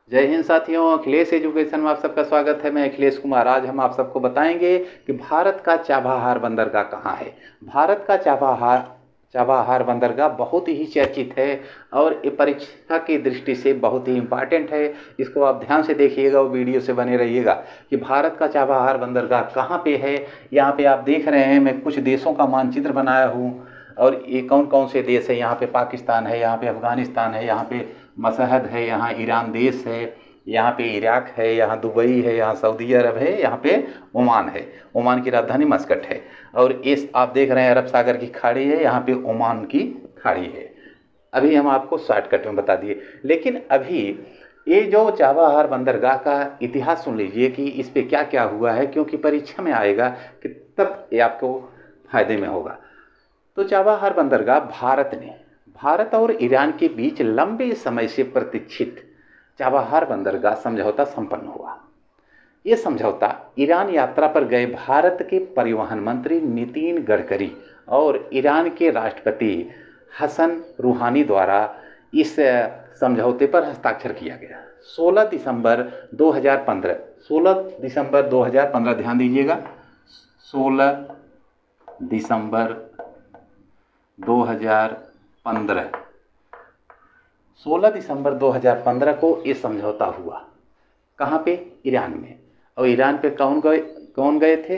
जय हिंद साथियों, अखिलेश एजुकेशन में आप सबका स्वागत है। मैं अखिलेश कुमार। आज हम आप सबको बताएंगे कि भारत का चाबहार बंदरगाह कहाँ है। भारत का चाबहार बंदरगाह बहुत ही चर्चित है और ये परीक्षा की दृष्टि से बहुत ही इम्पॉर्टेंट है। इसको आप ध्यान से देखिएगा, वो वीडियो से बने रहिएगा कि भारत का चाबहार बंदरगाह कहाँ पे है। यहाँ पे आप देख रहे हैं, मैं कुछ देशों का मानचित्र बनाया हूँ और ये कौन कौन से देश है। यहाँ पे पाकिस्तान है, यहाँ पे अफगानिस्तान है, यहाँ पे मसहद है, यहाँ ईरान देश है, यहाँ पे इराक है, यहाँ दुबई है, यहाँ सऊदी अरब है, यहाँ पे ओमान है। ओमान की राजधानी मस्कट है। और इस आप देख रहे हैं अरब सागर की खाड़ी है, यहाँ पे ओमान की खाड़ी है। अभी हम आपको शॉर्टकट में बता दिए, लेकिन अभी ये जो चाबहार बंदरगाह का इतिहास सुन लीजिए कि इस पे क्या क्या हुआ है, क्योंकि परीक्षा में आएगा कि तब ये आपको फायदे में होगा। तो चाबहार बंदरगाह भारत और ईरान के बीच लंबे समय से प्रतीक्षित चाबहार बंदरगाह समझौता संपन्न हुआ। ये समझौता ईरान यात्रा पर गए भारत के परिवहन मंत्री नितिन गडकरी और ईरान के राष्ट्रपति हसन रूहानी द्वारा इस समझौते पर हस्ताक्षर किया गया। 16 दिसंबर 2015, 16 दिसंबर 2015, ध्यान दीजिएगा, 16 दिसंबर 2015, 16 दिसंबर 2015 को ये समझौता हुआ। कहाँ पे? ईरान में। और ईरान पे कौन गए थे?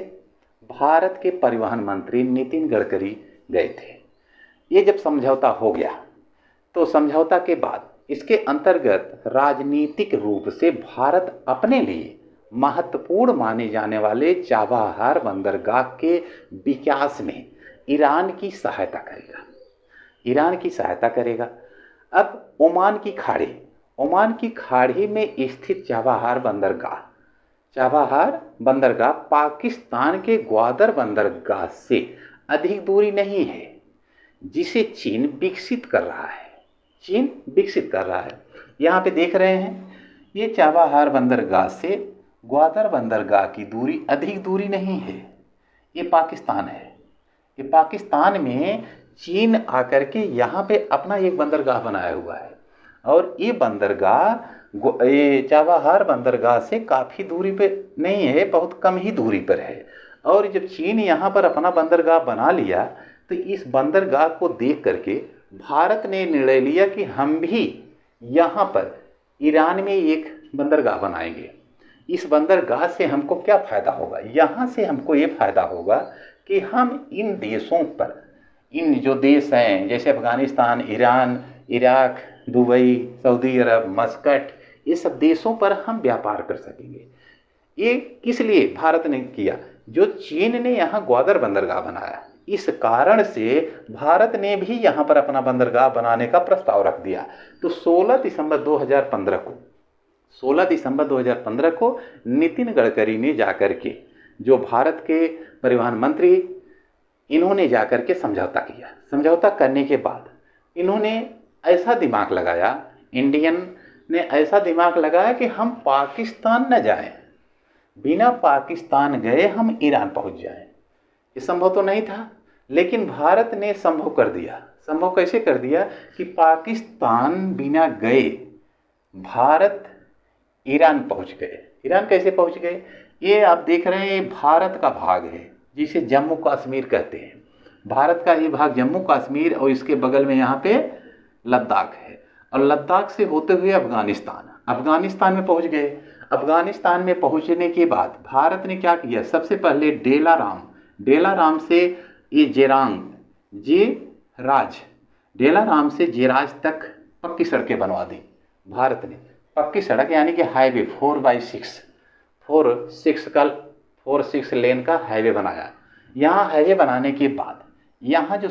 भारत के परिवहन मंत्री नितिन गडकरी गए थे। ये जब समझौता हो गया तो समझौता के बाद इसके अंतर्गत राजनीतिक रूप से भारत अपने लिए महत्वपूर्ण माने जाने वाले चाबहार बंदरगाह के विकास में ईरान की सहायता करेगा। अब ओमान की खाड़ी में स्थित चाबहार बंदरगाह पाकिस्तान के ग्वादर बंदरगाह से अधिक दूरी नहीं है, जिसे चीन विकसित कर रहा है। यहाँ पे देख रहे हैं, ये चाबहार बंदरगाह से ग्वादर बंदरगाह की दूरी अधिक दूरी नहीं है, ये पाकिस्तान है। ये पाकिस्तान में चीन आकर के यहाँ पे अपना एक बंदरगाह बनाया हुआ है और ये चाबहार बंदरगाह से काफ़ी दूरी पे नहीं है, बहुत कम ही दूरी पर है। और जब चीन यहाँ पर अपना बंदरगाह बना लिया तो इस बंदरगाह को देख करके भारत ने निर्णय लिया कि हम भी यहाँ पर ईरान में एक बंदरगाह बनाएंगे। इस बंदरगाह से हमको क्या फ़ायदा होगा? यहाँ से हमको ये फ़ायदा होगा कि हम इन देशों पर, इन जो देश हैं जैसे Afghanistan, Iran, Iraq, Dubai, Saudi Arab, Muscat, ये सब देशों पर हम व्यापार कर सकेंगे। ये किस लिए भारत ने किया? जो चीन ने यहाँ ग्वादर बंदरगाह बनाया, इस कारण से भारत ने भी यहाँ पर अपना बंदरगाह बनाने का प्रस्ताव रख दिया। तो 16 दिसंबर 2015 को नितिन गडकरी ने जाकर के, जो भारत के परिवहन मंत्री, इन्होंने जाकर के समझौता किया। समझौता करने के बाद इन्होंने ऐसा दिमाग लगाया, इंडियन ने ऐसा दिमाग लगाया कि हम पाकिस्तान न जाएं, बिना पाकिस्तान गए हम ईरान पहुंच जाएं। ये संभव तो नहीं था, लेकिन भारत ने संभव कर दिया। संभव कैसे कर दिया कि पाकिस्तान बिना गए भारत ईरान पहुंच गए। ईरान कैसे पहुंच गए? ये आप देख रहे हैं, भारत का भाग है जिसे जम्मू कश्मीर कहते हैं। भारत का ये भाग जम्मू कश्मीर और इसके बगल में यहाँ पे लद्दाख है, और लद्दाख से होते हुए अफगानिस्तान में पहुँच गए। अफगानिस्तान में पहुँचने के बाद भारत ने क्या किया? सबसे पहले डेलाराम से ये डेलाराम से जेराज तक पक्की सड़कें बनवा दी भारत ने। पक्की सड़क यानी कि हाईवे 4/6 लेन का हाईवे बनाया। यहाँ हाईवे बनाने के बाद यहाँ जो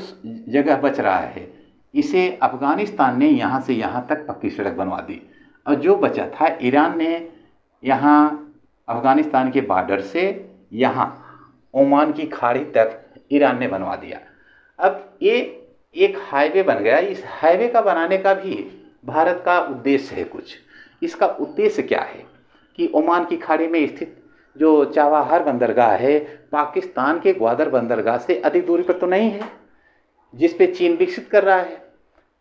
जगह बच रहा है, इसे अफगानिस्तान ने यहाँ से यहाँ तक पक्की सड़क बनवा दी, और जो बचा था ईरान ने यहाँ अफगानिस्तान के बॉर्डर से यहाँ ओमान की खाड़ी तक ईरान ने बनवा दिया। अब ये एक हाईवे बन गया। इस हाईवे का बनाने का भी भारत का उद्देश्य है कुछ। इसका उद्देश्य क्या है कि ओमान की खाड़ी में स्थित जो चाबहार बंदरगाह है, पाकिस्तान के ग्वादर बंदरगाह से अधिक दूरी पर तो नहीं है, जिस पे चीन विकसित कर रहा है।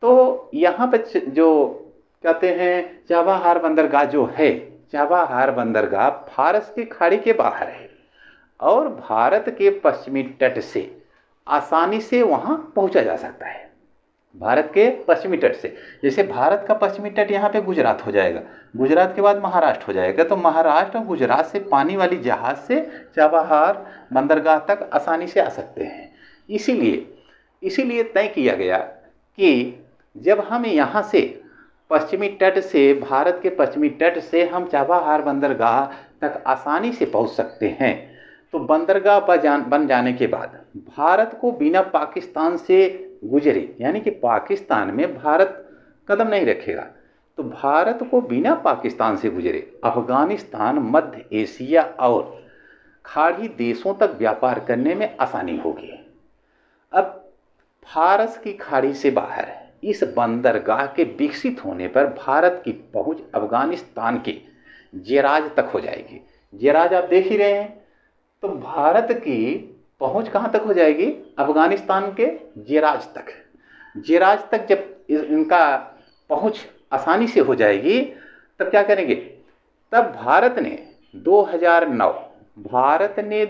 तो यहाँ पर जो कहते हैं चाबहार बंदरगाह जो है, चाबहार बंदरगाह फारस की खाड़ी के बाहर है और भारत के पश्चिमी तट से आसानी से वहाँ पहुँचा जा सकता है। भारत के पश्चिमी तट से, जैसे भारत का पश्चिमी तट यहाँ पे गुजरात हो जाएगा, गुजरात के बाद महाराष्ट्र हो जाएगा, तो महाराष्ट्र और गुजरात से पानी वाली जहाज़ से चाबहार बंदरगाह तक आसानी से आ सकते हैं। इसीलिए तय किया गया कि जब हम यहाँ से पश्चिमी तट से, भारत के पश्चिमी तट से हम चाबहार बंदरगाह तक आसानी से पहुँच सकते हैं, तो बंदरगाह बन जाने के बाद भारत को बिना पाकिस्तान से गुजरे, यानी कि पाकिस्तान में भारत कदम नहीं रखेगा, तो भारत को बिना पाकिस्तान से गुजरे अफगानिस्तान, मध्य एशिया और खाड़ी देशों तक व्यापार करने में आसानी होगी। अब फारस की खाड़ी से बाहर इस बंदरगाह के विकसित होने पर भारत की पहुंच अफगानिस्तान के जेराज तक हो जाएगी। जेराज आप देख ही रहे हैं, तो भारत की पहुंच कहाँ तक हो जाएगी? अफगानिस्तान के जेराज तक। जेराज तक जब इनका पहुंच आसानी से हो जाएगी, तब क्या करेंगे? तब भारत ने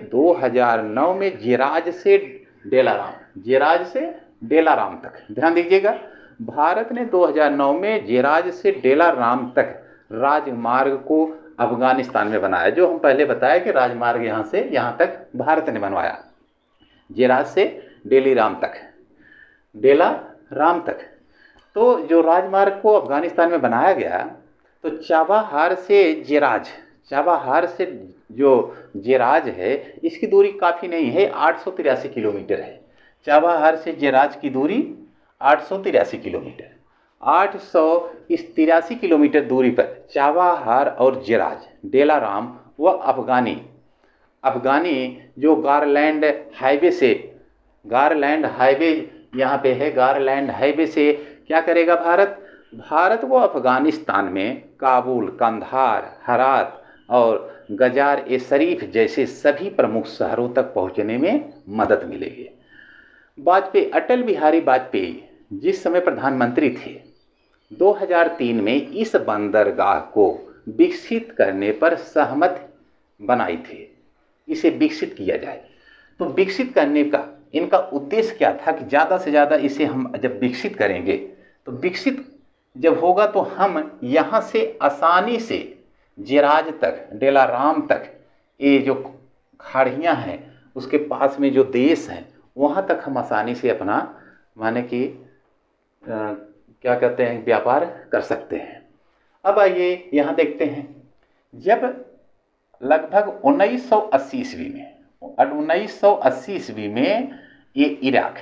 2009 में जेराज से डेलाराम तक, ध्यान दीजिएगा, भारत ने 2009 में जेराज से डेलाराम तक राजमार्ग को अफगानिस्तान में बनाया। जो हम पहले बताया कि राजमार्ग यहाँ से यहाँ तक भारत ने बनवाया, जेराज से डेलाराम तक। तो जो राजमार्ग को अफगानिस्तान में बनाया गया, तो चाबहार से जो जेराज है, इसकी दूरी काफ़ी नहीं है, 883 किलोमीटर है। चाबहार से जेराज की दूरी 883 किलोमीटर। 883 किलोमीटर दूरी पर चाबहार और जेराज, डेलाराम व अफगानी जो गारलैंड हाईवे यहाँ पे है, गारलैंड हाईवे से क्या करेगा भारत को अफगानिस्तान में काबुल, कंधार, हरात और गजार ए शरीफ जैसे सभी प्रमुख शहरों तक पहुँचने में मदद मिलेगी। अटल बिहारी वाजपेयी जिस समय प्रधानमंत्री थे, 2003 में इस बंदरगाह को विकसित करने पर सहमति बनाई थी, इसे विकसित किया जाए। तो विकसित करने का इनका उद्देश्य क्या था कि ज़्यादा से ज़्यादा इसे हम जब विकसित करेंगे, तो विकसित जब होगा तो हम यहाँ से आसानी से जेराज तक, डेलाराम तक, ये जो खाड़ियाँ हैं उसके पास में जो देश हैं, वहाँ तक हम आसानी से अपना माने कि क्या कहते हैं, व्यापार कर सकते हैं। अब आइए यहाँ देखते हैं, जब लगभग 1980 ईस्वी में ये इराक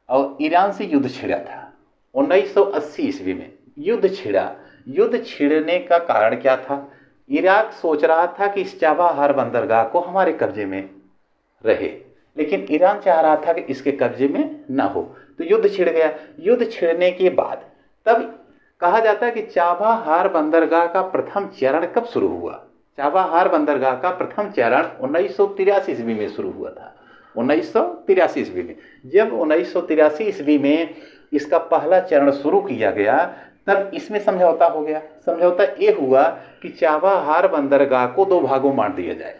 और ईरान से युद्ध छिड़ा था। 1980 ईस्वी में युद्ध छिड़ने का कारण क्या था? इराक सोच रहा था कि इस चाबहार बंदरगाह को हमारे कब्जे में रहे, लेकिन ईरान चाह रहा था कि इसके कब्जे में ना हो, तो युद्ध छिड़ गया। युद्ध छिड़ने के बाद तब कहा जाता है कि चाबहार बंदरगाह का प्रथम चरण कब शुरू हुआ? चाबहार बंदरगाह का प्रथम चरण 1983 ईस्वी में शुरू हुआ था। 1983 ईस्वी में जब 1983 ईस्वी में इसका पहला चरण शुरू किया गया, तब इसमें समझौता हो गया। समझौता ये हुआ कि चाबहार बंदरगाह को 2 भागों में बांट दिया जाए।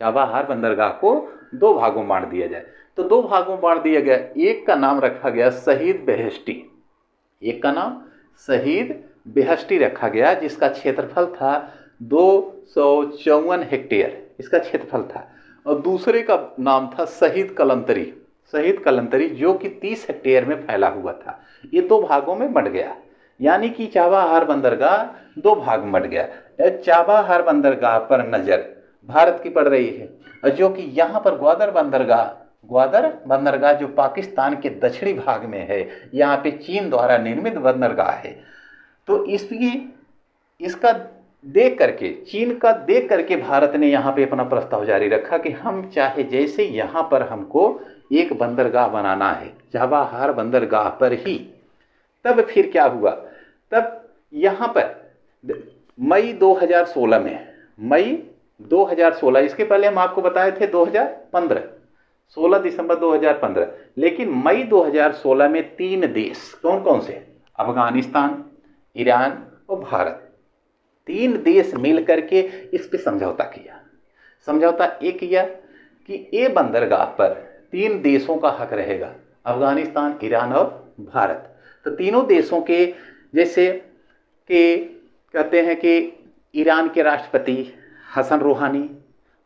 चाबहार बंदरगाह को 2 भागों में बांट दिया जाए। तो 2 भागों में बांट दिया गया। एक का नाम रखा गया शहीद बेहश्ती रखा गया, जिसका क्षेत्रफल था 254 हेक्टेयर, इसका क्षेत्रफल था। और दूसरे का नाम था शहीद कलंतरी, जो कि 30 हेक्टेयर में फैला हुआ था। ये 2 भागों में बंट गया, यानी कि चाबहार बंदरगाह 2 भाग में बंट गया। चाबहार बंदरगाह पर नज़र भारत की पड़ रही है, और जो कि यहाँ पर ग्वादर बंदरगाह जो पाकिस्तान के दक्षिणी भाग में है, यहाँ पे चीन द्वारा निर्मित बंदरगाह है। तो इसका चीन का देख करके भारत ने यहाँ पे अपना प्रस्ताव जारी रखा कि हम चाहे जैसे यहाँ पर हमको एक बंदरगाह बनाना है, चाबहार बंदरगाह पर ही। तब फिर क्या हुआ? तब यहाँ पर मई 2016, इसके पहले हम आपको बताए थे 2015, 16 दिसंबर 2015, लेकिन मई 2016 में 3 देश, कौन कौन से? अफगानिस्तान, ईरान और भारत, 3 देश मिल करके इस पे समझौता किया। समझौता ये किया कि ये बंदरगाह पर 3 देशों का हक रहेगा, अफगानिस्तान, ईरान और भारत। तो तीनों देशों के, जैसे कि कहते हैं कि ईरान के राष्ट्रपति हसन रूहानी,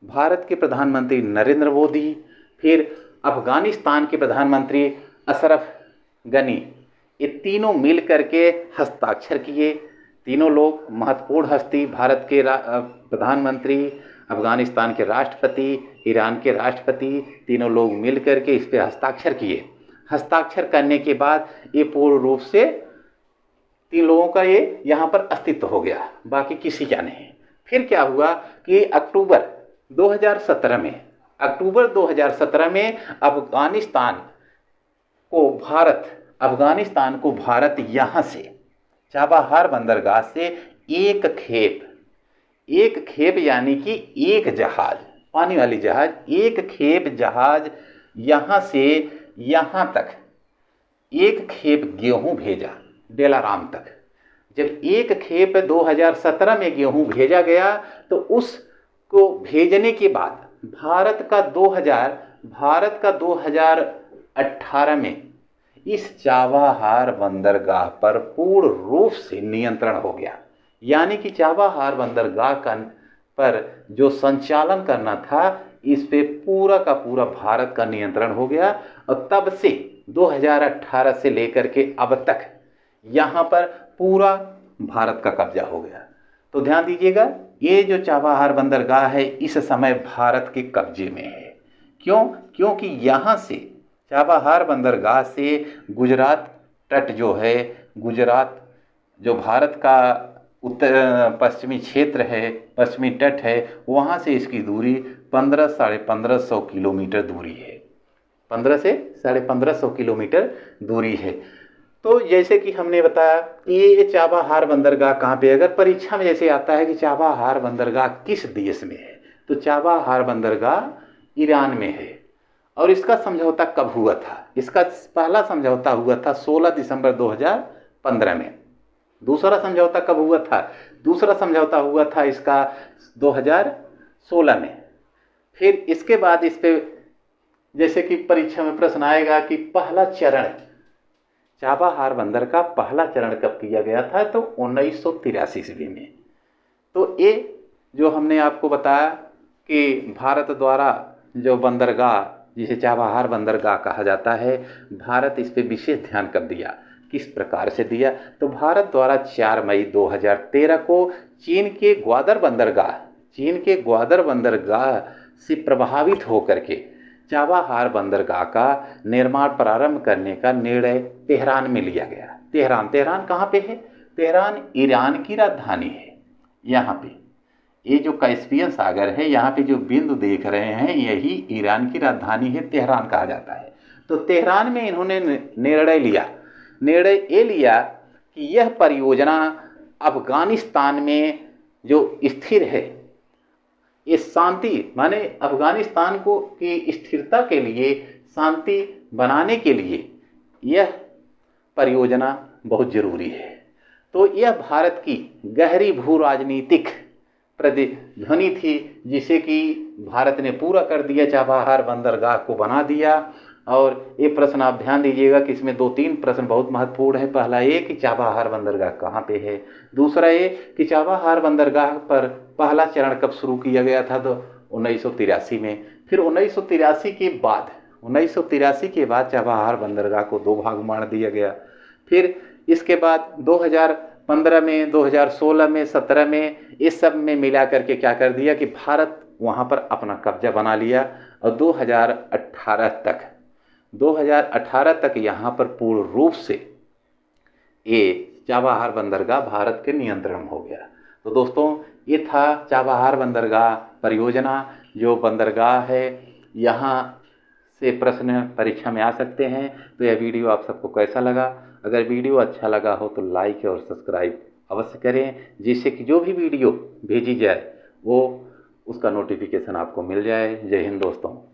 भारत के प्रधानमंत्री नरेंद्र मोदी, फिर अफगानिस्तान के प्रधानमंत्री अशरफ गनी, ये तीनों मिल करके हस्ताक्षर किए। तीनों लोग महत्वपूर्ण हस्ती, भारत के प्रधानमंत्री, अफगानिस्तान के राष्ट्रपति, ईरान के राष्ट्रपति, तीनों लोग मिल करके इस पे हस्ताक्षर किए। हस्ताक्षर करने के बाद ये पूर्ण रूप से 3 लोगों का ये यहाँ पर अस्तित्व हो गया, बाकी किसी का नहीं। फिर क्या हुआ कि अक्टूबर 2017 में अफगानिस्तान को भारत यहाँ से चाबहार बंदरगाह से एक खेप यानी कि एक जहाज, पानी वाली जहाज, एक खेप जहाज यहाँ से यहाँ तक एक खेप गेहूं भेजा डेलाराम तक। जब एक खेप 2017 में गेहूं भेजा गया तो उसको भेजने के बाद भारत का 2018 में इस चाबहार बंदरगाह पर पूर्ण रूप से नियंत्रण हो गया। यानी कि चाबहार बंदरगाह पर जो संचालन करना था, इस पे पूरा का पूरा भारत का नियंत्रण हो गया। और तब से 2018 से लेकर के अब तक यहाँ पर पूरा भारत का कब्जा हो गया। तो ध्यान दीजिएगा, ये जो चाबहार बंदरगाह है इस समय भारत के कब्जे में है। क्यों? क्योंकि यहाँ से चाबहार बंदरगाह से गुजरात तट जो है, गुजरात जो भारत का उत्तर पश्चिमी क्षेत्र है, पश्चिमी तट है, वहाँ से इसकी दूरी 1500-1550 किलोमीटर दूरी है। 15 से 1550 किलोमीटर दूरी है। तो जैसे कि हमने बताया ये चाबहार बंदरगाह कहाँ पे, अगर परीक्षा में जैसे आता है कि चाबहार बंदरगाह किस देश में है, तो चाबहार बंदरगाह ईरान में है। और इसका समझौता कब हुआ था? इसका पहला समझौता हुआ था 16 दिसंबर 2015 में। दूसरा समझौता कब हुआ था? दूसरा समझौता हुआ था इसका 2016 में। फिर इसके बाद इस पे जैसे कि परीक्षा में प्रश्न आएगा कि पहला चरण चाबहार बंदर का पहला चरण कब किया गया था, तो 1983 ईस्वी में। तो ये जो हमने आपको बताया कि भारत द्वारा जो बंदरगाह, जिसे चाबहार बंदरगाह कहा जाता है, भारत इस पे विशेष ध्यान कब दिया, किस प्रकार से दिया, तो भारत द्वारा 4 मई 2013 को चीन के ग्वादर बंदरगाह से प्रभावित होकर के चाबहार बंदरगाह का निर्माण प्रारंभ करने का निर्णय तेहरान में लिया गया। तेहरान कहाँ पे है? तेहरान ईरान की राजधानी है। यहाँ पे ये जो कैस्पियन सागर है, यहाँ पे जो बिंदु देख रहे हैं, यही ईरान की राजधानी है, तेहरान कहा जाता है। तो तेहरान में इन्होंने निर्णय ये लिया कि यह परियोजना अफगानिस्तान में जो स्थिर है, ये शांति माने अफगानिस्तान को की स्थिरता के लिए, शांति बनाने के लिए यह परियोजना बहुत जरूरी है। तो यह भारत की गहरी भू राजनीतिक प्रतिध्वनि थी, जिसे कि भारत ने पूरा कर दिया, चाबहार बंदरगाह को बना दिया। और ये प्रश्न आप ध्यान दीजिएगा कि इसमें 2-3 प्रश्न बहुत महत्वपूर्ण है। पहला ये कि चाबहार बंदरगाह कहाँ पे है, दूसरा ये कि चाबहार बंदरगाह पर पहला चरण कब शुरू किया गया था, तो 1983 में। फिर 1983 के बाद चाबहार बंदरगाह को 2 भाग बांट दिया गया। फिर इसके बाद 2015 में, 2016 में, 17 में, इस सब में मिला करके क्या कर दिया कि भारत वहाँ पर अपना कब्जा बना लिया। और 2018 तक यहाँ पर पूर्ण रूप से ये चाबहार बंदरगाह भारत के नियंत्रण में हो गया। तो दोस्तों, ये था चाबहार बंदरगाह परियोजना। जो बंदरगाह है, यहाँ से प्रश्न परीक्षा में आ सकते हैं। तो यह वीडियो आप सबको कैसा लगा? अगर वीडियो अच्छा लगा हो तो लाइक और सब्सक्राइब अवश्य करें, जिससे कि जो भी वीडियो भेजी जाए वो उसका नोटिफिकेशन आपको मिल जाए। जय हिंद दोस्तों।